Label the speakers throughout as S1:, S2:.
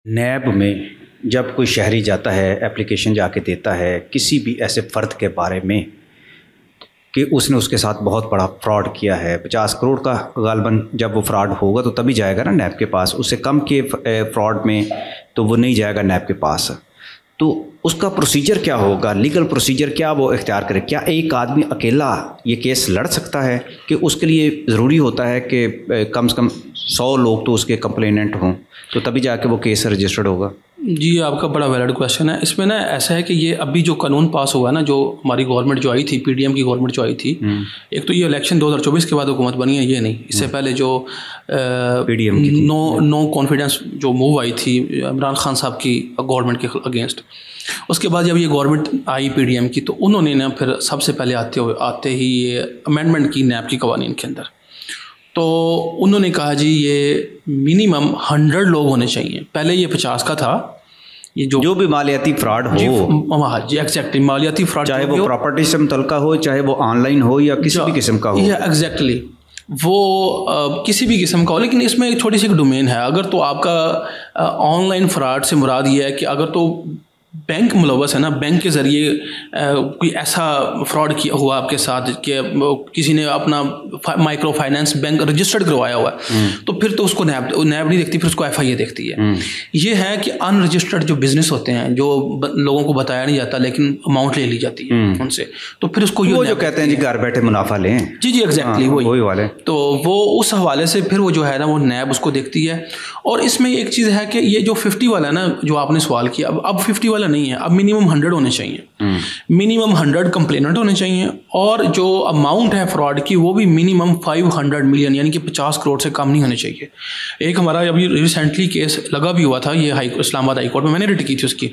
S1: नैब में जब कोई शहरी जाता है, एप्लीकेशन जाके देता है किसी भी ऐसे फ़र्द के बारे में कि उसने उसके साथ बहुत बड़ा फ्रॉड किया है, 50 करोड़ का गालबन जब वो फ्रॉड होगा तो तभी जाएगा ना नैब के पास। उससे कम के फ्रॉड में तो वो नहीं जाएगा नैब के पास। तो उसका प्रोसीजर क्या होगा, लीगल प्रोसीजर क्या वो इख्तियार करे? क्या एक आदमी अकेला ये केस लड़ सकता है कि उसके लिए ज़रूरी होता है कि कम से कम 100 लोग तो उसके कंप्लेनेंट हों तो तभी जाके वो केस रजिस्टर्ड होगा?
S2: जी, आपका बड़ा वैलिड क्वेश्चन है। इसमें ना ऐसा है कि ये अभी जो कानून पास हुआ है ना, जो हमारी गवर्नमेंट जो आई थी, पीडीएम की गवर्नमेंट जो आई थी, एक तो ये इलेक्शन 2024 के बाद हुकूमत बनी है, ये नहीं, इससे पहले जो
S1: पीडीएम की
S2: नो कॉन्फिडेंस जो मूव आई थी इमरान खान साहब की गवर्नमेंट के अगेंस्ट, उसके बाद जब ये गवर्नमेंट आई पीडीएम की तो उन्होंने ना फिर सबसे पहले आते ही ये अमेंडमेंट की नैब की कवानीन के अंदर। तो उन्होंने कहा जी ये मिनिमम 100 लोग होने चाहिए। पहले ये 50 का था। ये जो भी
S1: मालियाती फ्रॉड हो,
S2: हाँ जी, एग्जैक्टली, मालियाती फ्रॉड,
S1: चाहे वो प्रॉपर्टी से मुतल्लिका हो, चाहे वो ऑनलाइन हो या किसी भी किस्म का हो,
S2: या एग्जैक्टली वो किसी भी किस्म का हो। लेकिन इसमें एक छोटी सी डोमेन है। अगर तो आपका ऑनलाइन फ्रॉड से मुराद ये है कि अगर तो बैंक मुलव्वस है ना, बैंक के ज़रिए कोई ऐसा फ्रॉड किया हुआ आपके साथ कि किसी ने अपना माइक्रो फाइनेंस बैंक रजिस्टर्ड करवाया हुआ है, तो फिर तो उसको नैब नहीं देखती, फिर उसको एफआईए देखती है। ये है कि अनरजिस्टर्ड जो बिजनेस होते हैं, जो लोगों को बताया नहीं जाता लेकिन अमाउंट ले ली जाती है उनसे, तो फिर उसको
S1: वो जो कहते हैं जी घर बैठे मुनाफा लें।
S2: जी जी, एग्जैक्टली वही वाले। तो वो उस हवाले से फिर वो जो है ना वो नैब उसको देखती है। और इसमें एक चीज़ है कि ये जो 50 वाला ना जो आपने सवाल किया, अब 50 वाला नहीं है, अब मिनिमम 100 होने चाहिए। मिनिमम 100 कंप्लेनेंट होने चाहिए और जो अमाउंट है फ्रॉड की वो भी मिनिमम 500 मिलियन यानी कि 50 करोड़ से कम नहीं होने चाहिए। एक हमारा अभी रिसेंटली केस लगा भी हुआ था, ये इस्लामाबाद हाई कोर्ट में, मैंने रिट की थी उसकी।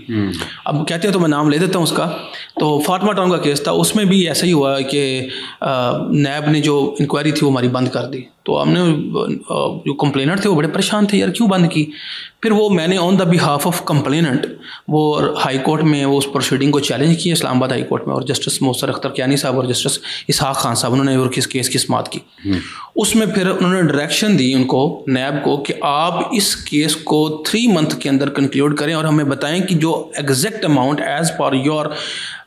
S2: अब कहते हैं तो मैं नाम ले देता हूँ उसका। तो फातिमा टाउन का केस था, उसमें भी ऐसा ही हुआ कि नैब ने जो इंक्वायरी थी वो हमारी बंद कर दी। तो हमने जो कंप्लेनेंट थे वो बड़े परेशान थे, यार क्यों बंद की। फिर वो मैंने on the behalf of complainant वो हाई कोर्ट में वो उस प्रोसीडिंग को चैलेंज किया इस्लामाबाद हाई कोर्ट में, और जस्टिस मोहसिर अख्तर कियानी साहब और जस्टिस इसहाक खान साहब उन्होंने और किस केस की समाअत की। उसमें फिर उन्होंने डायरेक्शन दी उनको, नैब को, कि आप इस केस को 3 मंथ के अंदर कंक्लूड करें और हमें बताएं कि जो exact amount as per your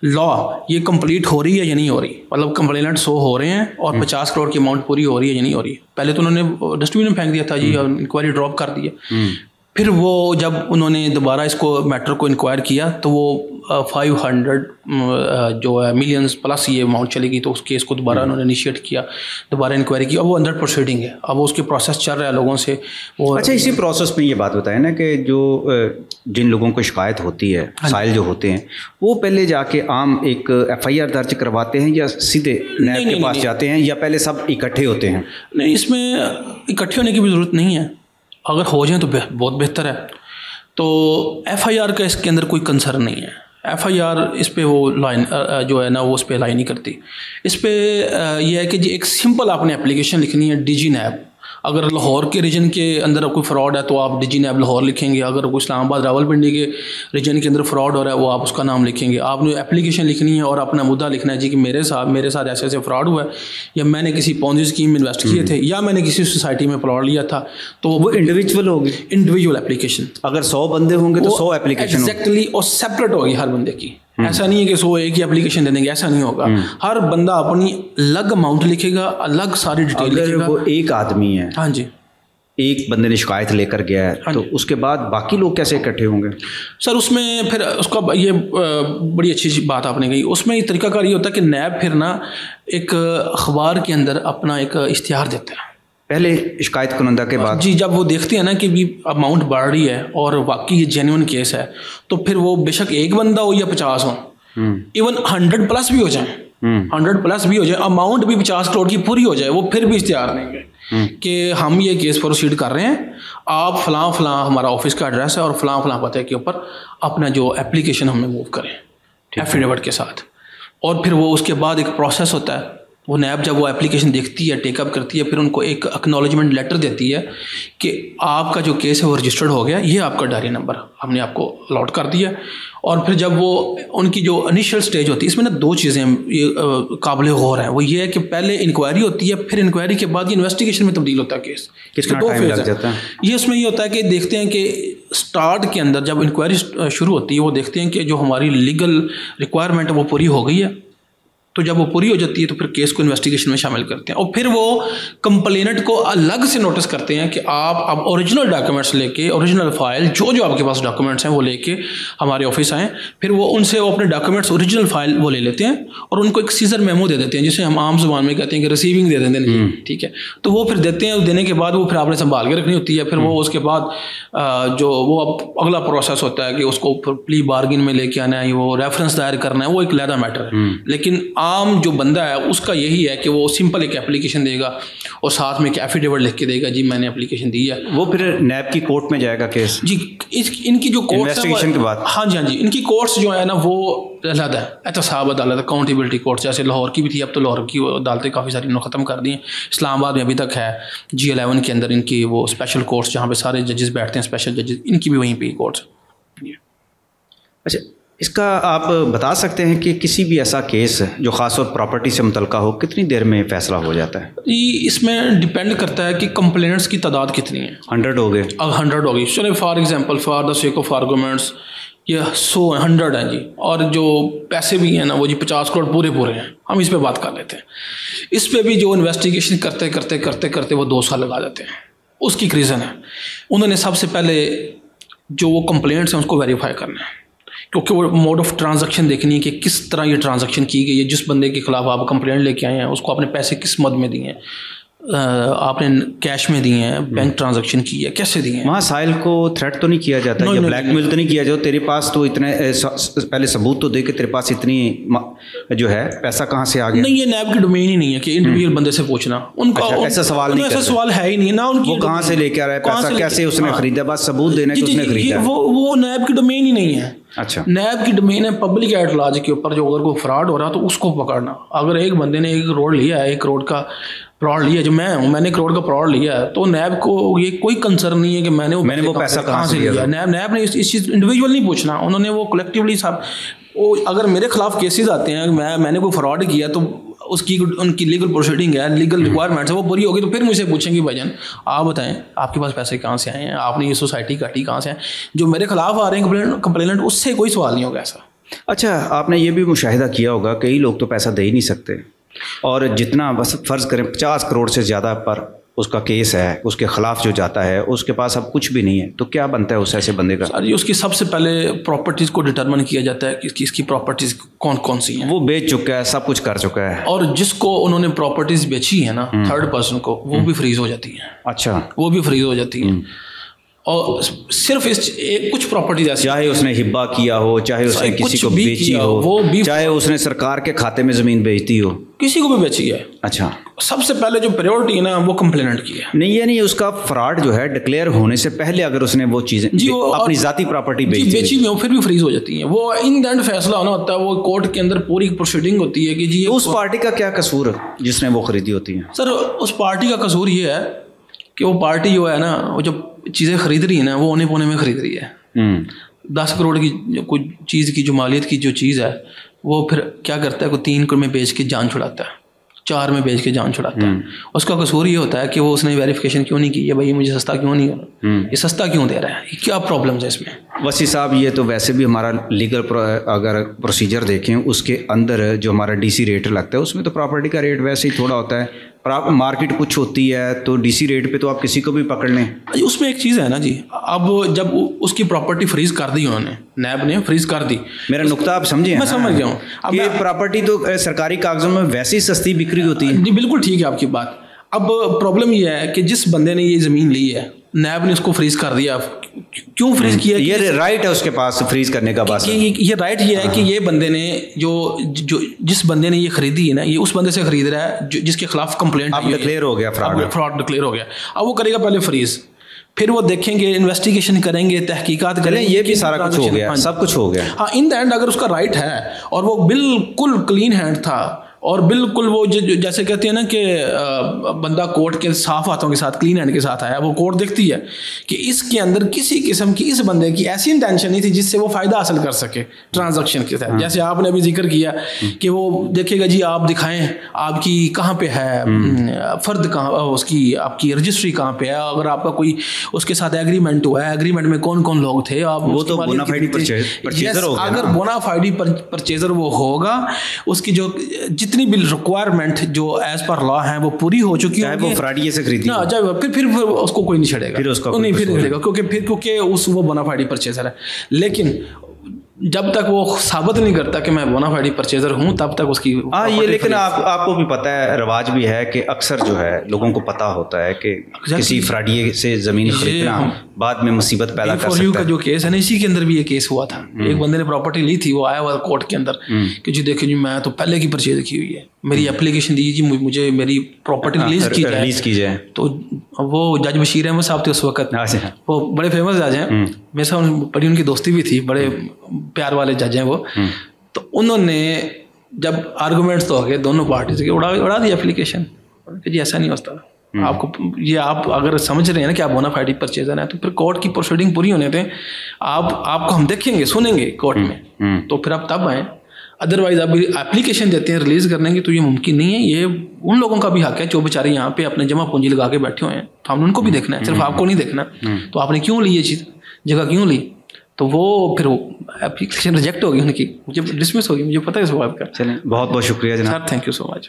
S2: law ये कंप्लीट हो रही है या नहीं हो रही, मतलब कंप्लेनेंट 100 हो रहे हैं और 50 करोड़ की अमाउंट पूरी हो रही है या नहीं हो ररी। पहले तो उन्होंने डस्टबिन में फेंक दिया था जी, और इंक्वायरी ड्रॉप कर दी है। फिर वो जब उन्होंने दोबारा इसको मैटर को इंक्वायर किया तो वो 500 जो है मिलियंस प्लस ये अमाउंट चलेगी, तो उस केस को दोबारा उन्होंने इनिशिएट किया, दोबारा इंक्वायरी की। अब वो अंडर प्रोसीडिंग है, अब उसकी प्रोसेस चल रहा है लोगों से वो।
S1: अच्छा, इसी प्रोसेस में ये बात बताएं ना कि जो जिन लोगों को शिकायत होती है, साइल जो होते हैं, वो पहले जाके आम एक एफआईआर दर्ज करवाते हैं या सीधे नैब के पास जाते हैं, या पहले सब इकट्ठे होते हैं? नहीं,
S2: इसमें इकट्ठे होने की भी ज़रूरत नहीं है, अगर हो जाए तो बहुत बेहतर है। तो एफआईआर का इसके अंदर कोई कंसर्न नहीं है। एफआईआर इस पे वो लाइन जो है ना वो उस पर लाई नहीं करती। इस पे ये है कि जी एक सिंपल आपने एप्लीकेशन लिखनी है डीजी नैब। अगर लाहौर के रीजन के अंदर कोई फ्रॉड है तो आप डीजी नैब लाहौर लिखेंगे। अगर कोई इस्लामाबाद रावलपिंडी के रीजन के अंदर फ्रॉड हो रहा है वो आप उसका नाम लिखेंगे। आपने एप्लीकेशन लिखनी है और अपना मुद्दा लिखना है जी कि मेरे साथ ऐसे ऐसे फ्रॉड हुआ है, या मैंने किसी पॉन्जी स्कीम में इन्वेस्ट किए थे, या मैंने किसी सोसाइटी में प्लॉट लिया था। तो वो
S1: इंडिविजुअल होगी,
S2: इंडिविजुअल एप्लीकेशन।
S1: अगर 100 बंदे होंगे तो 100 एप्लीकेशन
S2: एग्जैक्टली, और सेपरेट होगी हर बंदे की। ऐसा नहीं है कि 100 एक ही एप्लीकेशन दे देंगे, ऐसा नहीं होगा। हर बंदा अपनी अलग अमाउंट लिखेगा, अलग सारी डिटेल लिखेगा।
S1: वो एक आदमी है,
S2: हाँ जी,
S1: एक बंदे ने शिकायत लेकर गया है, तो उसके बाद बाकी लोग कैसे इकट्ठे होंगे?
S2: सर उसमें फिर उसका ये बड़ी अच्छी बात आपने कही। उसमें तरीकाकार ये होता है कि नैब फिर ना एक अखबार के अंदर अपना एक इश्तिहार देता है
S1: पहले शिकायत कुनंदा के बाद।
S2: जी, जब वो देखते हैं ना कि भी अमाउंट बढ़ रही है और वाकई ये जेन्युइन केस है, तो फिर वो बेशक एक बंदा हो या 50 हो, इवन 100 प्लस भी हो जाए, 100 प्लस भी हो जाए, अमाउंट भी 50 करोड़ की पूरी हो जाए, वो फिर भी इश्तिहार देंगे कि हम ये केस प्रोसीड कर रहे हैं, आप फलां फलां हमारा ऑफिस का एड्रेस है और फलां फलां पते के ऊपर अपना जो एप्लीकेशन हमें मूव करें एफिडेविट के साथ। और फिर वो उसके बाद एक प्रोसेस होता है वो नैब जब वो एप्लीकेशन देखती है, टेकअप करती है, फिर उनको एक एक्नॉलेजमेंट लेटर देती है कि आपका जो केस है वो रजिस्टर्ड हो गया, ये आपका डायरी नंबर हमने आपको अलॉट कर दिया। और फिर जब वो उनकी जो इनिशियल स्टेज होती है, इसमें ना दो चीज़ें ये काबिल गौर हैं। वो ये है कि पहले इंक्वायरी होती है, फिर इंक्वायरी के बाद ये इन्वेस्टिगेशन में तब्दील होता है केस।
S1: कितना टाइम लग जाता है?
S2: ये उसमें ये होता है कि देखते हैं कि स्टार्ट के अंदर जब इंक्वायरी शुरू होती है, वो देखते हैं कि जो हमारी लीगल रिक्वायरमेंट है वो पूरी हो गई है। तो जब वो पूरी हो जाती है तो फिर केस को इन्वेस्टिगेशन में शामिल करते हैं, और फिर वो कंप्लेनेंट को अलग से नोटिस करते हैं कि आप अब ओरिजिनल डॉक्यूमेंट्स लेके, ओरिजिनल फाइल जो आपके पास डॉक्यूमेंट्स हैं वो लेके हमारे ऑफिस आएँ। फिर वो उनसे वो अपने डॉक्यूमेंट्स ओरिजिनल फाइल वो ले लेते हैं और उनको एक सीजर मेमो दे देते हैं, जिसे हम आम जुबान में कहते हैं कि रिसीविंग दे देते हैं। ठीक है, तो वो फिर देते हैं। देने के बाद वो फिर आपने संभाल के रखनी होती है। फिर वो उसके बाद जो वो अब अगला प्रोसेस होता है कि उसको प्ली बार्गिन में लेके आना है, वो रेफरेंस दायर करना है, वो एक अलग मैटर है। लेकिन आम जो बंदा है उसका यही है कि वो सिंपल एक एप्लीकेशन देगा और साथ में एक एफिडेविट लिख के देगा, जी मैंने एप्लीकेशन दी है।
S1: वो फिर नैब की कोर्ट में जाएगा केस जी।
S2: इनकी जो कोर्ट
S1: इन्वेस्टिगेशन के बाद,
S2: हाँ जी, इनकी कोर्ट्स जो है ना वो अलग है। एहतसाब अदालत, अकाउंटेबिलिटी कोर्ट, जैसे लाहौर की भी थी, अब तो लाहौर की अदालतें काफ़ी सारी उन्होंने ख़त्म कर दी हैं। इस्लामाबाद में अभी तक है G11 के अंदर इनकी वो स्पेशल कोर्ट्स जहाँ पे सारे जजेस बैठते हैं, स्पेशल जजेस, इनकी भी वहीं पे कोर्ट्स।
S1: अच्छा, इसका आप बता सकते हैं कि किसी भी ऐसा केस जो ख़ास और प्रॉपर्टी से मुतल्लिक़ हो, कितनी देर में फ़ैसला हो जाता है?
S2: इसमें डिपेंड करता है कि कंप्लेंट्स की तादाद कितनी है।
S1: 100 हो गए?
S2: 100 होगी। चलो for example, for the sake of arguments ये 100 हैं जी, और जो पैसे भी हैं ना वो जी 50 करोड़ पूरे हैं। हम इस पे बात कर लेते हैं। इस पे भी जो इन्वेस्टिगेशन करते वो 2 साल लगा देते हैं। उसकी एक रीज़न है, उन्होंने सबसे पहले जो वो कंप्लेंट्स हैं उसको वेरीफाई करना है, क्योंकि वो मोड ऑफ ट्रांजैक्शन देखनी है कि किस तरह ये ट्रांजैक्शन की गई है। जिस बंदे के खिलाफ आप कंप्लेंट लेके आए हैं उसको आपने पैसे किस मद में दिए हैं, आपने कैश में दिए हैं, बैंक ट्रांजैक्शन की है, कैसे दिए हैं।
S1: वहाँ साहिल को थ्रेट तो नहीं किया जाता है या ब्लैकमेल तो नहीं किया जाता? तेरे पास तो इतने पहले सबूत तो दे के तेरे पास इतनी जो है पैसा कहाँ से आ गया?
S2: नहीं, ये नैब की डोमेन ही नहीं है कि इंडिविजुअल बंदे से पूछना उनका।
S1: ऐसा सवाल नहीं,
S2: ऐसा सवाल है ही नहीं ना। उनकी
S1: वो कहाँ से लेके आ रहा है पैसा, कैसे उसने खरीदा, बस सबूत देना कि उसने खरीदा।
S2: वो नैब की डोमेन ही नहीं है।
S1: अच्छा,
S2: नैब की डोमेन है पब्लिक एट लार्ज के ऊपर। जो अगर कोई फ्रॉड हो रहा तो उसको पकड़ना। अगर एक बंदे ने 1 करोड़ लिया है, 1 करोड़ का फ्रॉड लिया, जो मैं हूँ, मैंने 1 करोड़ का फ्रॉड लिया है, तो नैब को ये कोई कंसर्न नहीं है कि मैंने वो पैसा कहाँ से लिया। नैब ने इस चीज़ इंडिविजुअल नहीं पूछना, उन्होंने वो कलेक्टिवली सब। वो अगर मेरे खिलाफ केसेस आते हैं, मैंने कोई फ्रॉड किया, तो उसकी उनकी लीगल प्रोसीडिंग है, लीगल रिक्वायरमेंट्स है, वो पूरी होगी तो फिर मुझसे पूछेंगे भाईजान आप बताएं आपके पास पैसे कहाँ से आए हैं, आपने ये सोसाइटी काटी कहाँ से आए। जो मेरे खिलाफ आ रहे हैं कंप्लेनेंट, उससे कोई सवाल नहीं होगा ऐसा।
S1: अच्छा, आपने ये भी मुशाहिदा किया होगा कई लोग तो पैसा दे ही नहीं सकते, और जितना बस फ़र्ज़ करें 50 करोड़ से ज़्यादा पर उसका केस है, उसके ख़िलाफ़ जो जाता है उसके पास अब कुछ भी नहीं है, तो क्या बनता है उस ऐसे बंदे का?
S2: सर, उसकी सबसे पहले प्रॉपर्टीज़ को डिटरमिन किया जाता है कि इसकी प्रॉपर्टीज़ कौन कौन सी हैं।
S1: वो बेच चुका है, सब कुछ कर चुका है,
S2: और जिसको उन्होंने प्रॉपर्टीज़ बेची है ना, थर्ड पर्सन को, वो भी फ्रीज हो जाती है।
S1: अच्छा,
S2: वो भी फ्रीज हो जाती है। और सिर्फ कुछ प्रॉपर्टीज ऐसी, चाहे
S1: उसने हिब्बा किया हो, चाहे उसने किसी को बेची हो, वो भी, चाहे उसने सरकार के खाते में ज़मीन बेचती हो,
S2: किसी को भी बेची है।
S1: अच्छा,
S2: सबसे पहले जो प्रायोरिटी है ना वो कंप्लेनेंट की है।
S1: नहीं, यानी उसका फ्रॉड जो है डिक्लेयर होने से पहले अगर उसने वो चीज़ें अपनी ज़ाती प्रॉपर्टी बेची में,
S2: फिर भी फ्रीज हो जाती है। वो इन द एंड फैसला होना होता है, वो कोर्ट के अंदर पूरी प्रोसीडिंग होती है कि जी
S1: उस पार्टी का क्या कसूर जिसने वो खरीदी होती है?
S2: सर, उस पार्टी का कसूर ये है कि वो पार्टी जो है ना, वो जो चीज़ें खरीद रही है ना, वो औने पौने में खरीद रही है। 10 करोड़ की कोई चीज़ की जो मालियत की जो चीज़ है, वो फिर क्या करता है, कोई 3 करोड़ में बेच के जान छुड़ाता है, 4 में बेच के जान छुड़ाता है। उसका कसूर ये होता है कि वो उसने वेरिफिकेशन क्यों नहीं की है, भाई ये मुझे सस्ता क्यों नहीं हो रहा, ये सस्ता क्यों दे रहा है, क्या प्रॉब्लम है इसमें।
S1: वसी साहब, ये तो वैसे भी हमारा लीगल अगर प्रोसीजर देखें उसके अंदर जो हमारा डीसी रेट लगता है उसमें तो प्रॉपर्टी का रेट वैसे ही थोड़ा होता है, मार्केट कुछ होती है, तो डीसी रेट पे तो आप किसी को भी पकड़ लें।
S2: उसमें एक चीज़ है ना जी, अब जब उसकी प्रॉपर्टी फ्रीज कर दी उन्होंने, नैब ने फ्रीज कर दी।
S1: मेरा नुक्ता आप समझे?
S2: मैं समझ गया हूँ।
S1: अब ये प्रॉपर्टी तो सरकारी कागजों में वैसे ही सस्ती बिक्री होती है।
S2: जी बिल्कुल ठीक है आपकी बात। अब प्रॉब्लम ये है कि जिस बंदे ने ये ज़मीन ली है, नैब ने उसको फ्रीज कर दिया। क्यों फ्रीज किया?
S1: ये राइट है उसके पास फ्रीज करने का। बस
S2: ये राइट ये है कि ये बंदे ने जो जिस बंदे ने ये खरीदी है ना, ये उस बंदे से खरीद रहा है जिसके खिलाफ कंप्लेंट
S1: डिक्लेयर हो गया,
S2: फ्रॉड डिक्लेयर हो गया। अब वो करेगा पहले फ्रीज, फिर वो देखेंगे, इन्वेस्टिगेशन करेंगे, तहकीकात करेंगे,
S1: ये भी सारा कुछ हो गया, सब कुछ हो गया।
S2: हाँ, इन द एंड अगर उसका राइट है और वो बिल्कुल क्लीन हैंड था, और बिल्कुल वो जैसे कहते हैं ना कि बंदा कोर्ट के साफ हाथों के साथ, क्लीन हैंड के साथ आया, वो कोर्ट देखती है कि इसके अंदर किसी किस्म की इस बंदे की ऐसी इंटेंशन नहीं थी जिससे वो फ़ायदा हासिल कर सके ट्रांजैक्शन के तहत। जैसे आपने अभी जिक्र किया कि वो देखेगा जी आप दिखाएं आपकी कहाँ पे है फ़र्द, कहाँ उसकी आपकी रजिस्ट्री कहाँ पे है, अगर आपका कोई उसके साथ एग्रीमेंट हुआ है, एग्रीमेंट में कौन कौन लोग थे, आप
S1: वो तो बोनाफाइड परचेजर होगा।
S2: अगर बोनाफाइड परचेजर वो होगा, उसकी जो जितनी भी रिक्वायरमेंट जो एज पर लॉ है वो पूरी हो चुकी है,
S1: वो फ्राडिये से खरीदी
S2: ना, फिर उसको कोई नहीं छेड़ेगा,
S1: फिर उसका
S2: नहीं फिर मिलेगा, क्योंकि वो बोनाफाइड परचेजर है। लेकिन जब तक वो साबित नहीं करता कि मैं बोनाफाइड परचेजर हूँ तब तक उसकी
S1: ये लेकिन आपको भी पता है, रिवाज भी है कि अक्सर जो है लोगों को पता होता है कि किसी फ्राडिये से ज़मीन खरीदना बाद में मुसीबत पैदा कर सकता है।
S2: का जो केस है ना, इसी के अंदर भी ये केस हुआ था। एक बंदे ने प्रॉपर्टी ली थी, वो आया हुआ कोर्ट के अंदर कि जी देखिए जी मैं तो पहले की परचेज की हुई है, मेरी एप्लीकेशन दीजिए, मुझे मेरी प्रॉपर्टी रिलीज की जाए। तो वो जज बशीर अहमद साहब थे उस वक्त, वो बड़े फेमस जज हैं, मेरे साथ बड़ी उनकी दोस्ती भी थी, बड़े प्यार वाले जज हैं वो। तो उन्होंने जब आर्गूमेंट्स तो हो गए दोनों पार्टी से, उड़ा दी एप्लीकेशन कि जी ऐसा नहीं होता, आपको ये आप अगर समझ रहे हैं ना कि आप बोनाफाइड परचेजर हैं तो फिर कोर्ट की प्रोसीडिंग पूरी होने दें, आपको हम देखेंगे सुनेंगे कोर्ट में, तो फिर आप तब आएँ। अदरवाइज आप एप्लीकेशन देते हैं रिलीज करने की तो ये मुमकिन नहीं है। ये उन लोगों का भी हक है जो बेचारे यहाँ पे अपने जमा पूंजी लगा के बैठे हुए हैं, तो हमने उनको भी देखना है, सिर्फ आपको नहीं देखना। तो आपने क्यों ली ये चीज़, जगह क्यों ली, तो वो फिर एप्लीकेशन रिजेक्ट होगी उनकी, मुझे डिसमिस होगी, मुझे पता है इस बात का।
S1: चलें, बहुत बहुत शुक्रिया जनाब,
S2: थैंक यू सो मच।